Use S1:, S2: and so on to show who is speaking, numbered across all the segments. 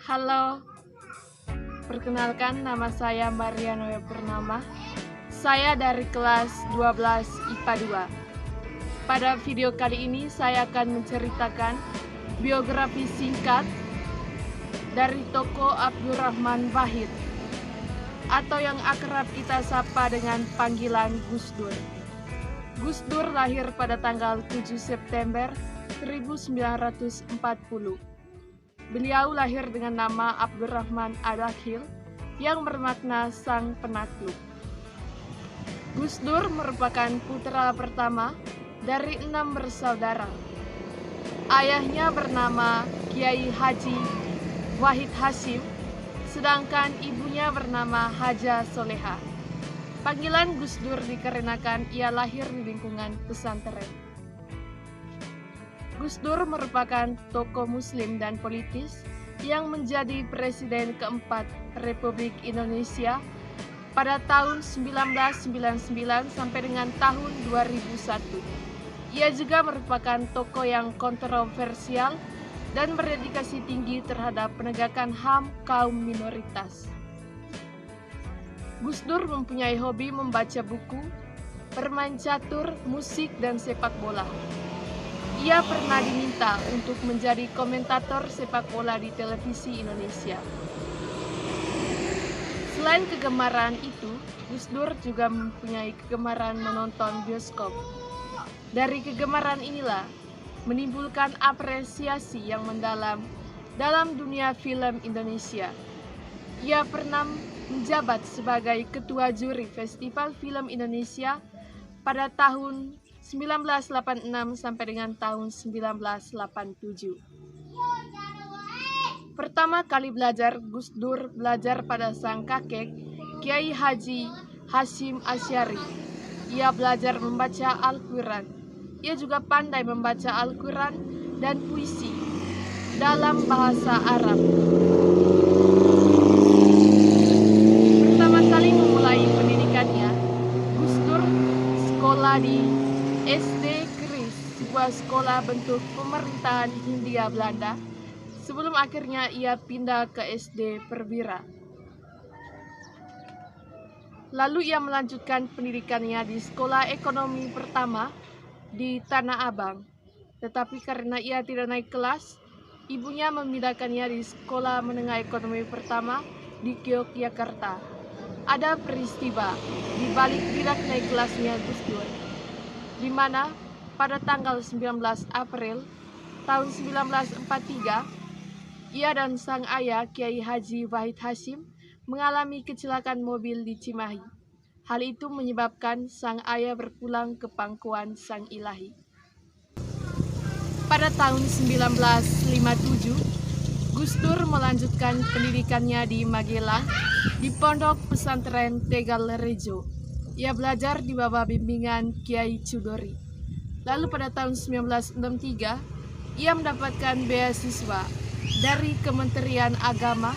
S1: Halo, perkenalkan nama saya Mariano Purnama. Saya dari kelas 12 IPA 2. Pada video kali ini saya akan menceritakan biografi singkat dari tokoh Abdurrahman Wahid atau yang akrab kita sapa dengan panggilan Gus Dur. Gus Dur lahir pada tanggal 7 September 1940. Beliau lahir dengan nama Abdurrahman Ad-Dakhil yang bermakna sang penakluk. Gus Dur merupakan putra pertama dari 6 bersaudara. Ayahnya bernama Kiai Haji Wahid Hasyim, sedangkan ibunya bernama Haja Soleha. Panggilan Gus Dur dikarenakan ia lahir di lingkungan pesantren. Gus Dur merupakan tokoh muslim dan politis yang menjadi presiden keempat Republik Indonesia pada tahun 1999 sampai dengan tahun 2001. Ia juga merupakan tokoh yang kontroversial dan berdedikasi tinggi terhadap penegakan HAM kaum minoritas. Gus Dur mempunyai hobi membaca buku, bermain catur, musik, dan sepak bola. Ia pernah diminta untuk menjadi komentator sepak bola di televisi Indonesia. Selain kegemaran itu, Gus Dur juga mempunyai kegemaran menonton bioskop. Dari kegemaran inilah menimbulkan apresiasi yang mendalam dalam dunia film Indonesia. Ia pernah menjabat sebagai ketua juri Festival Film Indonesia pada tahun 1986 sampai dengan tahun 1987. Pertama kali belajar, Gus Dur belajar pada sang kakek, Kiai Haji Hasyim Asy'ari. Ia belajar membaca Al-Quran. Ia juga pandai membaca Al-Quran dan puisi dalam bahasa Arab. Pertama kali memulai pendidikannya, Gus Dur sekolah di SD Keris, sebuah sekolah bentuk pemerintahan Hindia Belanda, sebelum akhirnya ia pindah ke SD Perwira. Lalu ia melanjutkan pendidikannya di sekolah ekonomi pertama di Tanah Abang. Tetapi karena ia tidak naik kelas, ibunya memindahkannya di sekolah menengah ekonomi pertama di Yogyakarta. Ada peristiwa di balik tidak naik kelasnya Gus Dur, di mana pada tanggal 19 April tahun 1943, ia dan sang ayah Kiai Haji Wahid Hasyim mengalami kecelakaan mobil di Cimahi. Hal itu menyebabkan sang ayah berpulang ke pangkuan Sang Ilahi. Pada tahun 1957, Gus Dur melanjutkan pendidikannya di Magelang di Pondok Pesantren Tegal Rejo. Ia belajar di bawah bimbingan Kiai Chudori. Lalu pada tahun 1963, ia mendapatkan beasiswa dari Kementerian Agama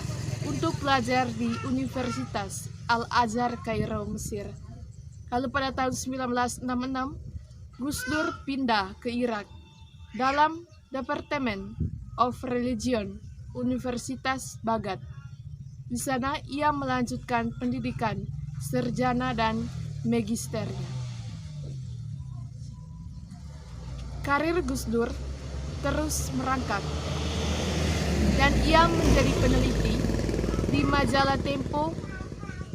S1: untuk belajar di Universitas Al-Azhar Kairo, Mesir. Lalu pada tahun 1966, Gus Dur pindah ke Irak dalam Department of Religion Universitas Baghdad. Di sana ia melanjutkan pendidikan sarjana dan magisternya. Karir Gus Dur terus merangkak dan ia menjadi peneliti di majalah Tempo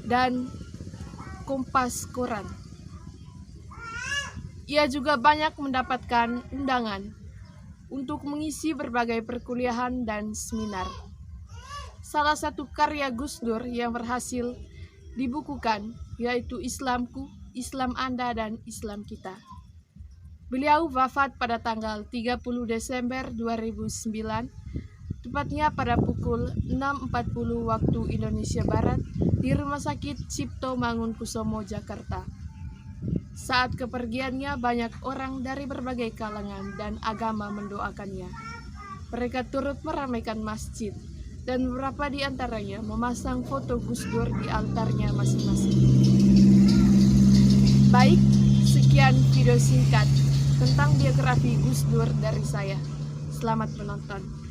S1: dan Kompas Koran. Ia juga banyak mendapatkan undangan untuk mengisi berbagai perkuliahan dan seminar. Salah satu karya Gus Dur yang berhasil dibukukan yaitu Islamku, Islam Anda, dan Islam Kita. Beliau wafat pada tanggal 30 Desember 2009, tepatnya pada pukul 6.40 waktu Indonesia Barat di Rumah Sakit Cipto Mangunkusumo, Jakarta. Saat kepergiannya, banyak orang dari berbagai kalangan dan agama mendoakannya. Mereka turut meramaikan masjid, dan beberapa di antaranya memasang foto Gus Dur di altarnya masing-masing. Baik, sekian video singkat tentang biografi Gus Dur dari saya. Selamat menonton.